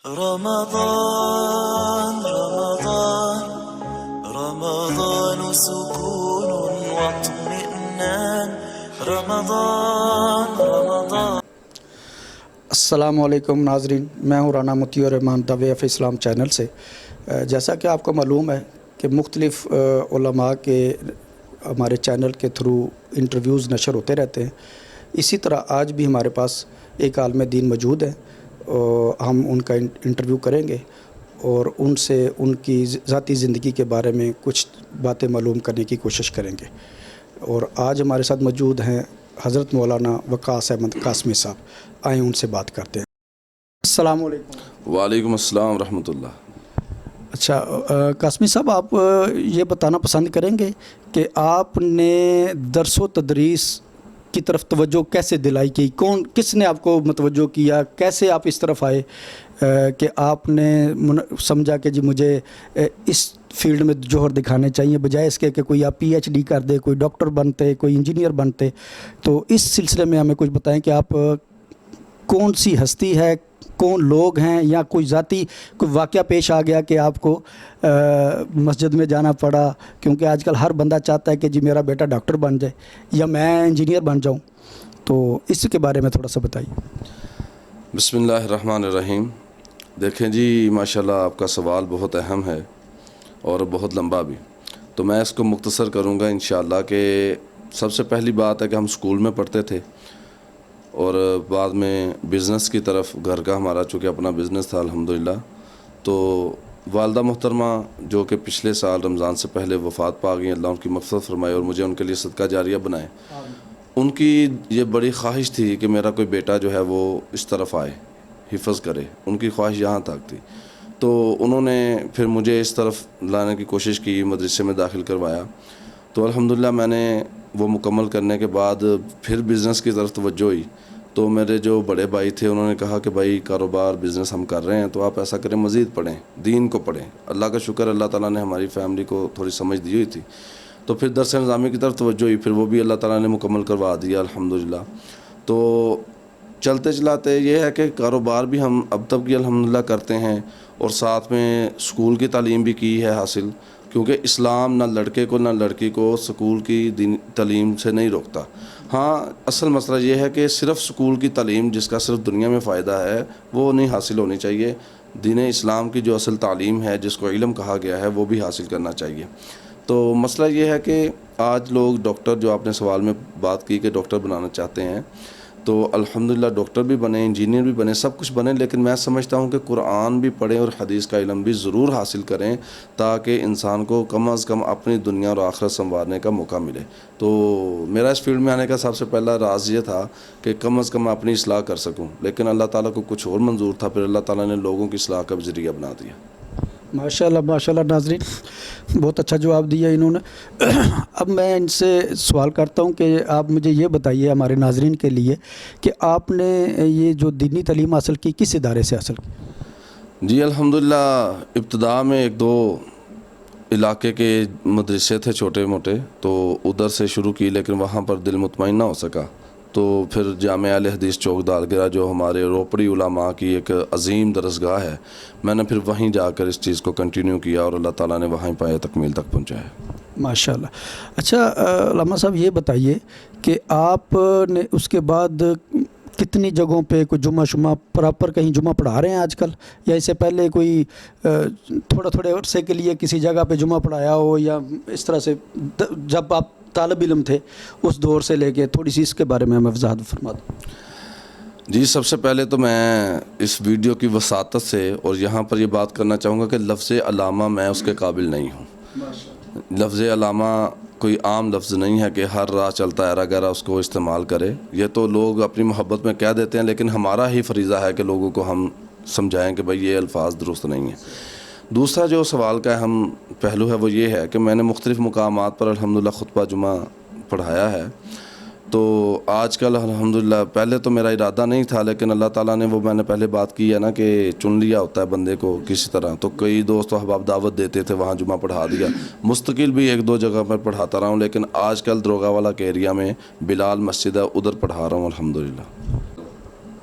رمضان رمضان رمضان سكون واطمئنان رمضان رمضان السلام علیکم ناظرین، میں ہوں رانا مطیع الرحمان دا وے آف اسلام چینل سے۔ جیسا کہ آپ کو معلوم ہے کہ مختلف علماء کے ہمارے چینل کے تھرو انٹرویوز نشر ہوتے رہتے ہیں، اسی طرح آج بھی ہمارے پاس ایک عالم دین موجود ہے اور ہم ان کا انٹرویو کریں گے اور ان سے ان کی ذاتی زندگی کے بارے میں کچھ باتیں معلوم کرنے کی کوشش کریں گے۔ اور آج ہمارے ساتھ موجود ہیں حضرت مولانا وقاص احمد قاسمی صاحب، آئیں ان سے بات کرتے ہیں۔ السلام علیکم۔ وعلیکم السلام ورحمۃ اللہ۔ اچھا قاسمی صاحب، آپ یہ بتانا پسند کریں گے کہ آپ نے درس و تدریس کی طرف توجہ کیسے دلائی، کہ کس نے آپ کو متوجہ کیا، کیسے آپ اس طرف آئے کہ آپ نے سمجھا کہ جی مجھے اس فیلڈ میں جوہر دکھانے چاہیے، بجائے اس کے کہ کوئی آپ پی ایچ ڈی کر دے، کوئی ڈاکٹر بنتے، کوئی انجینئر بنتے؟ تو اس سلسلے میں ہمیں کچھ بتائیں کہ آپ کون سی ہستی ہے، کون لوگ ہیں، یا کوئی ذاتی کوئی واقعہ پیش آ گیا کہ آپ کو مسجد میں جانا پڑا؟ کیونکہ آج کل ہر بندہ چاہتا ہے کہ جی میرا بیٹا ڈاکٹر بن جائے یا میں انجینئر بن جاؤں، تو اس کے بارے میں تھوڑا سا بتائیے۔ بسم اللہ الرحمن الرحیم۔ دیکھیں جی، ماشاءاللہ آپ کا سوال بہت اہم ہے اور بہت لمبا بھی، تو میں اس کو مختصر کروں گا انشاءاللہ۔ کہ سب سے پہلی بات ہے کہ ہم اسکول میں پڑھتے تھے اور بعد میں بزنس کی طرف، گھر کا ہمارا چونکہ اپنا بزنس تھا الحمدللہ، تو والدہ محترمہ جو کہ پچھلے سال رمضان سے پہلے وفات پا گئی، اللہ ان کی مغفرت فرمائے اور مجھے ان کے لیے صدقہ جاریہ بنائے۔ ان کی یہ بڑی خواہش تھی کہ میرا کوئی بیٹا جو ہے وہ اس طرف آئے، حفظ کرے، ان کی خواہش یہاں تک تھی۔ تو انہوں نے پھر مجھے اس طرف لانے کی کوشش کی، مدرسے میں داخل کروایا، تو الحمدللہ میں نے وہ مکمل کرنے کے بعد پھر بزنس کی طرف توجہ ہوئی۔ تو میرے جو بڑے بھائی تھے انہوں نے کہا کہ بھائی کاروبار بزنس ہم کر رہے ہیں، تو آپ ایسا کریں مزید پڑھیں، دین کو پڑھیں۔ اللہ کا شکر، اللہ تعالیٰ نے ہماری فیملی کو تھوڑی سمجھ دی ہوئی تھی، تو پھر درس نظامی کی طرف توجہ ہوئی، پھر وہ بھی اللہ تعالیٰ نے مکمل کروا دیا الحمدللہ۔ تو چلتے چلاتے یہ ہے کہ کاروبار بھی ہم اب تک کی الحمدللہ کرتے ہیں، اور ساتھ میں اسکول کی تعلیم بھی کی ہے حاصل، کیونکہ اسلام نہ لڑکے کو نہ لڑکی کو اسکول کی دین تعلیم سے نہیں روکتا۔ ہاں، اصل مسئلہ یہ ہے کہ صرف اسکول کی تعلیم جس کا صرف دنیا میں فائدہ ہے وہ نہیں حاصل ہونی چاہیے، دین اسلام کی جو اصل تعلیم ہے جس کو علم کہا گیا ہے وہ بھی حاصل کرنا چاہیے۔ تو مسئلہ یہ ہے کہ آج لوگ ڈاکٹر، جو آپ نے سوال میں بات کی کہ ڈاکٹر بنانا چاہتے ہیں، تو الحمدللہ ڈاکٹر بھی بنے، انجینئر بھی بنے، سب کچھ بنے، لیکن میں سمجھتا ہوں کہ قرآن بھی پڑھیں اور حدیث کا علم بھی ضرور حاصل کریں، تاکہ انسان کو کم از کم اپنی دنیا اور آخرت سنوارنے کا موقع ملے۔ تو میرا اس فیلڈ میں آنے کا سب سے پہلا راز یہ تھا کہ کم از کم اپنی اصلاح کر سکوں، لیکن اللہ تعالیٰ کو کچھ اور منظور تھا، پھر اللہ تعالیٰ نے لوگوں کی اصلاح کا بھی ذریعہ بنا دیا۔ ماشاءاللہ ماشاءاللہ ناظرین، بہت اچھا جواب دیا انہوں نے۔ اب میں ان سے سوال کرتا ہوں کہ آپ مجھے یہ بتائیے ہمارے ناظرین کے لیے کہ آپ نے یہ جو دینی تعلیم حاصل کی کس ادارے سے حاصل کی؟ جی الحمدللہ، ابتدا میں ایک دو علاقے کے مدرسے تھے چھوٹے موٹے، تو ادھر سے شروع کی، لیکن وہاں پر دل مطمئن نہ ہو سکا، تو پھر جامعہ اہل حدیث چوک دالگرہ جو ہمارے روپڑی علماء کی ایک عظیم درسگاہ ہے، میں نے پھر وہیں جا کر اس چیز کو کنٹینیو کیا اور اللہ تعالیٰ نے وہیں پائے تکمیل تک پہنچایا۔ ماشاءاللہ۔ اچھا علامہ صاحب، یہ بتائیے کہ آپ نے اس کے بعد کتنی جگہوں پہ کوئی جمعہ پراپر کہیں جمعہ پڑھا رہے ہیں آج کل، یا اس سے پہلے کوئی تھوڑے عرصے کے لیے کسی جگہ پہ جمعہ پڑھایا ہو، یا اس طرح سے جب آپ طالب علم تھے اس دور سے لے کے تھوڑی سی اس کے بارے میں ہمیں وضاحت فرما دیں۔ جی، سب سے پہلے تو میں اس ویڈیو کی وساطت سے اور یہاں پر یہ بات کرنا چاہوں گا کہ لفظ علامہ میں اس کے قابل نہیں ہوں۔ لفظ علامہ کوئی عام لفظ نہیں ہے کہ ہر راہ چلتا ہے گہرا اس کو استعمال کرے، یہ تو لوگ اپنی محبت میں کہہ دیتے ہیں، لیکن ہمارا ہی فریضہ ہے کہ لوگوں کو ہم سمجھائیں کہ بھائی یہ الفاظ درست نہیں ہیں۔ دوسرا جو سوال کا اہم پہلو ہے وہ یہ ہے کہ میں نے مختلف مقامات پر الحمدللہ خطبہ جمعہ پڑھایا ہے، تو آج کل الحمدللہ، پہلے تو میرا ارادہ نہیں تھا، لیکن اللہ تعالیٰ نے وہ، میں نے پہلے بات کی ہے نا کہ چن لیا ہوتا ہے بندے کو کسی طرح، تو کئی دوست و احباب دعوت دیتے تھے، وہاں جمعہ پڑھا دیا، مستقل بھی ایک دو جگہ پر پڑھاتا رہا ہوں، لیکن آج کل دروگا والا کے ایریا میں بلال مسجد ہے، ادھر پڑھا رہا ہوں الحمدللہ۔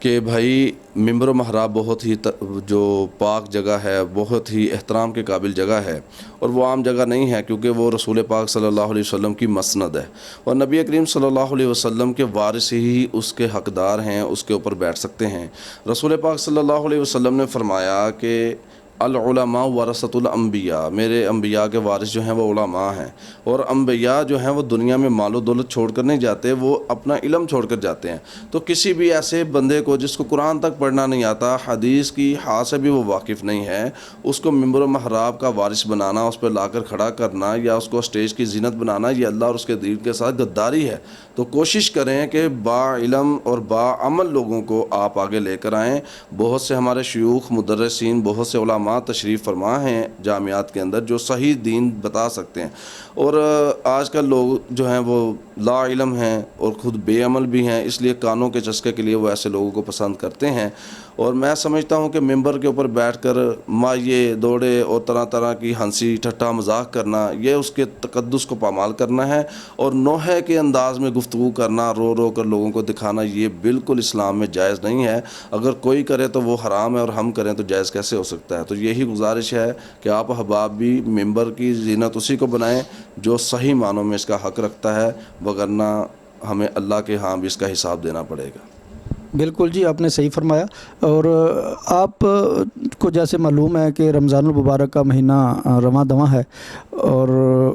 کہ بھائی ممبر و محراب بہت ہی جو پاک جگہ ہے، بہت ہی احترام کے قابل جگہ ہے، اور وہ عام جگہ نہیں ہے، کیونکہ وہ رسول پاک صلی اللہ علیہ وسلم کی مسند ہے، اور نبی کریم صلی اللہ علیہ وسلم کے وارث ہی اس کے حقدار ہیں، اس کے اوپر بیٹھ سکتے ہیں۔ رسول پاک صلی اللہ علیہ وسلم نے فرمایا کہ العلماء ورثۃ الانبیاء، میرے انبیاء کے وارث جو ہیں وہ علماء ہیں، اور انبیاء جو ہیں وہ دنیا میں مال و دولت چھوڑ کر نہیں جاتے، وہ اپنا علم چھوڑ کر جاتے ہیں۔ تو کسی بھی ایسے بندے کو جس کو قرآن تک پڑھنا نہیں آتا، حدیث کی ہا سے بھی وہ واقف نہیں ہے، اس کو ممبر و محراب کا وارث بنانا، اس پہ لا کر کھڑا کرنا، یا اس کو اسٹیج کی زینت بنانا، یہ اللہ اور اس کے دین کے ساتھ غداری ہے۔ تو کوشش کریں کہ با علم اور با عمل لوگوں کو آپ آگے لے کر آئیں۔ بہت سے ہمارے شیوخ مدرسین، بہت سے علماء تشریف فرما ہیں جامعات کے اندر جو صحیح دین بتا سکتے ہیں، اور آج کل لوگ جو ہیں وہ لا علم ہیں اور خود بے عمل بھی ہیں، اس لیے کانوں کے چسکے کے لیے وہ ایسے لوگوں کو پسند کرتے ہیں۔ اور میں سمجھتا ہوں کہ ممبر کے اوپر بیٹھ کر مائے دوڑے اور طرح طرح کی ہنسی ٹھٹا مذاق کرنا، یہ اس کے تقدس کو پامال کرنا ہے، اور نوحے کے انداز میں گفتگو کرنا، رو رو کر لوگوں کو دکھانا، یہ بالکل اسلام میں جائز نہیں ہے۔ اگر کوئی کرے تو وہ حرام ہے، اور ہم کریں تو جائز کیسے ہو سکتا ہے؟ تو یہی گزارش ہے کہ آپ احباب بھی ممبر کی زینت اسی کو بنائیں جو صحیح معنوں میں اس کا حق رکھتا ہے، وگرنہ ہمیں اللہ کے ہاں بھی اس کا حساب دینا پڑے گا۔ بالکل جی، آپ نے صحیح فرمایا۔ اور آپ کو جیسے معلوم ہے کہ رمضان المبارک کا مہینہ رواں دواں ہے، اور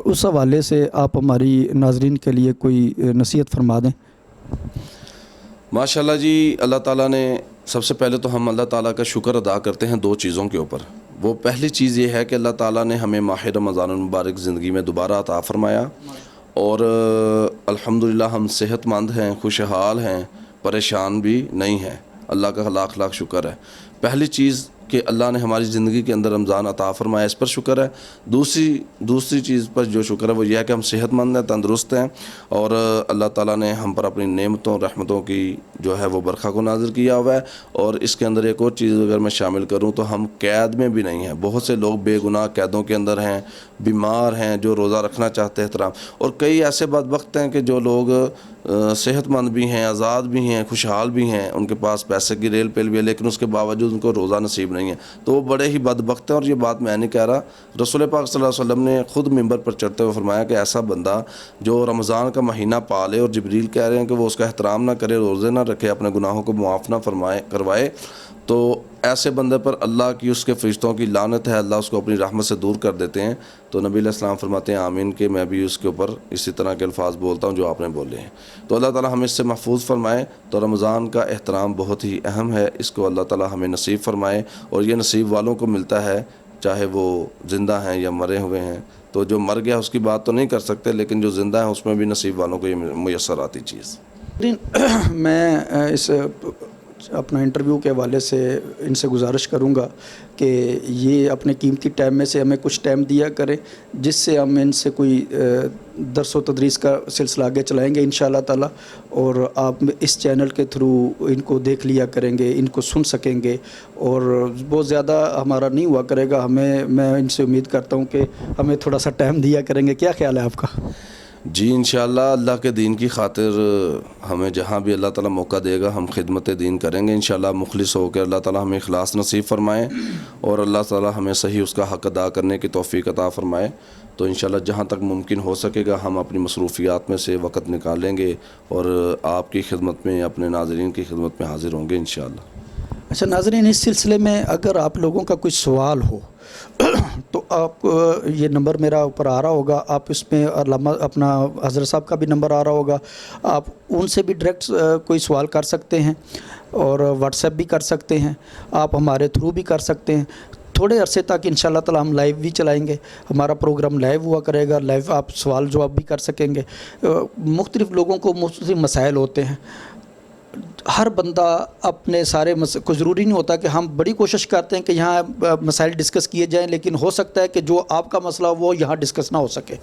اس حوالے سے آپ ہماری ناظرین کے لیے کوئی نصیحت فرما دیں۔ ماشاءاللہ جی، اللہ تعالیٰ نے سب سے پہلے تو ہم اللہ تعالیٰ کا شکر ادا کرتے ہیں دو چیزوں کے اوپر۔ وہ پہلی چیز یہ ہے کہ اللہ تعالیٰ نے ہمیں ماہ رمضان المبارک زندگی میں دوبارہ عطا فرمایا، اور الحمدللہ ہم صحت مند ہیں، خوشحال ہیں، پریشان بھی نہیں ہیں۔ اللہ کا لاکھ لاکھ شکر ہے۔ پہلی چیز کہ اللہ نے ہماری زندگی کے اندر رمضان عطا فرمایا، اس پر شکر ہے۔ دوسری چیز پر جو شکر ہے وہ یہ ہے کہ ہم صحت مند ہیں، تندرست ہیں، اور اللہ تعالیٰ نے ہم پر اپنی نعمتوں رحمتوں کی جو ہے وہ برکھا کو نازل کیا ہوا ہے۔ اور اس کے اندر ایک اور چیز اگر میں شامل کروں تو ہم قید میں بھی نہیں ہیں۔ بہت سے لوگ بے گناہ قیدوں کے اندر ہیں، بیمار ہیں، جو روزہ رکھنا چاہتے ہیں احترام، اور کئی ایسے بدبخت ہیں کہ جو لوگ صحت مند بھی ہیں، آزاد بھی ہیں، خوشحال بھی ہیں، ان کے پاس پیسے کی ریل پیل بھی ہے، لیکن اس کے باوجود ان کو روزہ نصیب نہیں ہے، تو وہ بڑے ہی بدبخت ہیں۔ اور یہ بات میں نہیں کہہ رہا، رسول پاک صلی اللہ علیہ وسلم نے خود ممبر پر چڑھتے ہوئے فرمایا کہ ایسا بندہ جو رمضان کا مہینہ پالے، اور جبریل کہہ رہے ہیں کہ وہ اس کا احترام نہ کرے، روزے نہ رکھے، اپنے گناہوں کو معاف نہ کروائے، تو ایسے بندے پر اللہ کی، اس کے فرشتوں کی لعنت ہے، اللہ اس کو اپنی رحمت سے دور کر دیتے ہیں۔ تو نبی علیہ السلام فرماتے ہیں آمین، کہ میں بھی اس کے اوپر اسی طرح کے الفاظ بولتا ہوں جو آپ نے بولے ہیں۔ تو اللہ تعالیٰ ہمیں اس سے محفوظ فرمائے۔ تو رمضان کا احترام بہت ہی اہم ہے، اس کو اللہ تعالیٰ ہمیں نصیب فرمائے، اور یہ نصیب والوں کو ملتا ہے، چاہے وہ زندہ ہیں یا مرے ہوئے ہیں۔ تو جو مر گیا اس کی بات تو نہیں کر سکتے، لیکن جو زندہ ہے اس میں بھی نصیب والوں کو یہ میسر آتی چیز۔ میں اس اپنا انٹرویو کے حوالے سے ان سے گزارش کروں گا کہ یہ اپنے قیمتی ٹائم میں سے ہمیں کچھ ٹائم دیا کریں، جس سے ہم ان سے کوئی درس و تدریس کا سلسلہ آگے چلائیں گے انشاءاللہ تعالی، اور آپ اس چینل کے تھرو ان کو دیکھ لیا کریں گے، ان کو سن سکیں گے، اور بہت زیادہ ہمارا نہیں ہوا کرے گا، میں ان سے امید کرتا ہوں کہ ہمیں تھوڑا سا ٹائم دیا کریں گے۔ کیا خیال ہے آپ کا؟ جی انشاءاللہ، اللہ کے دین کی خاطر ہمیں جہاں بھی اللہ تعالیٰ موقع دے گا ہم خدمت دین کریں گے انشاءاللہ، مخلص ہو کے۔ اللہ تعالیٰ ہمیں اخلاص نصیب فرمائے، اور اللہ تعالیٰ ہمیں صحیح اس کا حق ادا کرنے کی توفیق عطا فرمائے۔ تو انشاءاللہ جہاں تک ممکن ہو سکے گا ہم اپنی مصروفیات میں سے وقت نکالیں گے، اور آپ کی خدمت میں، اپنے ناظرین کی خدمت میں حاضر ہوں گے انشاءاللہ۔ اچھا ناظرین، اس سلسلے میں اگر آپ لوگوں کا کوئی سوال ہو تو آپ، یہ نمبر میرا اوپر آ رہا ہوگا، آپ اس میں علامہ اپنا حضرت صاحب کا بھی نمبر آ رہا ہوگا، آپ ان سے بھی ڈائریکٹ کوئی سوال کر سکتے ہیں، اور واٹس ایپ بھی کر سکتے ہیں، آپ ہمارے تھرو بھی کر سکتے ہیں۔ تھوڑے عرصے تک انشاءاللہ تعالی ہم لائیو بھی چلائیں گے، ہمارا پروگرام لائیو ہوا کرے گا، لائیو آپ سوال جواب بھی کر سکیں گے۔ مختلف لوگوں کو مختلف مسائل ہوتے ہیں، ہر بندہ اپنے سارے کوئی ضروری نہیں ہوتا کہ ہم بڑی کوشش کرتے ہیں کہ یہاں مسائل ڈسکس کیے جائیں، لیکن ہو سکتا ہے کہ جو آپ کا مسئلہ وہ یہاں ڈسکس نہ ہو سکے،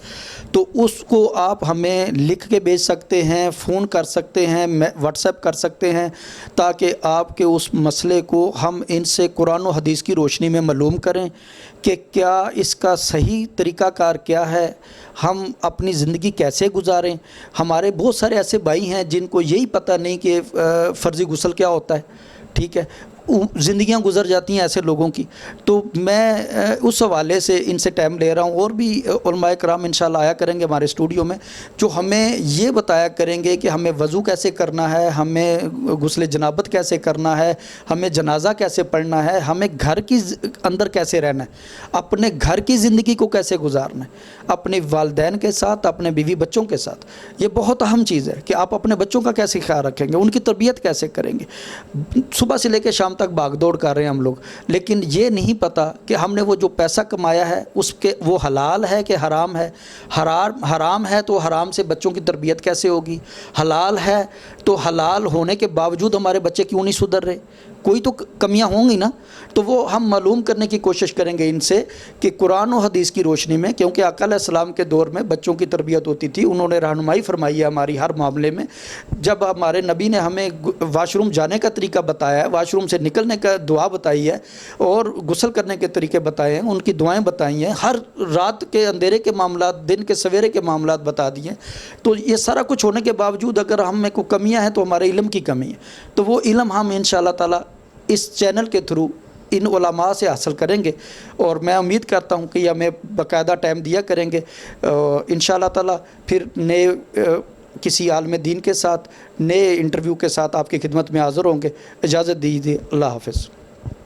تو اس کو آپ ہمیں لکھ کے بھیج سکتے ہیں، فون کر سکتے ہیں، واٹس ایپ کر سکتے ہیں، تاکہ آپ کے اس مسئلے کو ہم ان سے قرآن و حدیث کی روشنی میں معلوم کریں کہ کیا اس کا صحیح طریقہ کار کیا ہے، ہم اپنی زندگی کیسے گزاریں۔ ہمارے بہت سارے ایسے بھائی ہیں جن کو یہی پتہ نہیں کہ فرضی غسل کیا ہوتا ہے، ٹھیک ہے، زندگیاں گزر جاتی ہیں ایسے لوگوں کی. تو میں اس حوالے سے ان سے ٹائم لے رہا ہوں. اور بھی علماء کرام انشاءاللہ آیا کریں گے ہمارے اسٹوڈیو میں، جو ہمیں یہ بتایا کریں گے کہ ہمیں وضو کیسے کرنا ہے، ہمیں غسل جنابت کیسے کرنا ہے، ہمیں جنازہ کیسے پڑھنا ہے، ہمیں گھر کی اندر کیسے رہنا ہے، اپنے گھر کی زندگی کو کیسے گزارنا ہے، اپنے والدین کے ساتھ، اپنے بیوی بچوں کے ساتھ. یہ بہت اہم چیز ہے کہ آپ اپنے بچوں کا کیسے خیال رکھیں گے، ان کی تربیت کیسے کریں گے. صبح سے لے کے شام تک بھاگ دوڑ کر رہے ہیں ہم لوگ، لیکن یہ نہیں پتہ کہ ہم نے وہ جو پیسہ کمایا ہے اس کے وہ حلال ہے کہ حرام ہے. حرام ہے تو حرام سے بچوں کی تربیت کیسے ہوگی، حلال ہے تو حلال ہونے کے باوجود ہمارے بچے کیوں نہیں سدھر رہے، کوئی تو کمیاں ہوں گی نا. تو وہ ہم معلوم کرنے کی کوشش کریں گے ان سے کہ قرآن و حدیث کی روشنی میں، کیونکہ آقا علیہ السلام کے دور میں بچوں کی تربیت ہوتی تھی، انہوں نے رہنمائی فرمائی ہے ہماری ہر معاملے میں. جب ہمارے نبی نے ہمیں واش روم جانے کا طریقہ بتایا ہے، واش روم سے نکلنے کا دعا بتائی ہے، اور غسل کرنے کے طریقے بتائے ہیں، ان کی دعائیں بتائی ہیں، ہر رات کے اندھیرے کے معاملات، دن کے سویرے کے معاملات بتا دیے. تو یہ سارا کچھ ہونے کے باوجود اگر ہم میں کوئی کمیاں ہیں تو ہمارے علم کی کمی ہے. تو وہ علم ہم انشاءاللہ تعالی اس چینل کے تھرو ان علماء سے حاصل کریں گے، اور میں امید کرتا ہوں کہ یہ ہمیں باقاعدہ ٹائم دیا کریں گے. انشاءاللہ تعالی پھر نئے کسی عالم دین کے ساتھ، نئے انٹرویو کے ساتھ آپ کی خدمت میں حاضر ہوں گے. اجازت دیجیے، اللہ حافظ.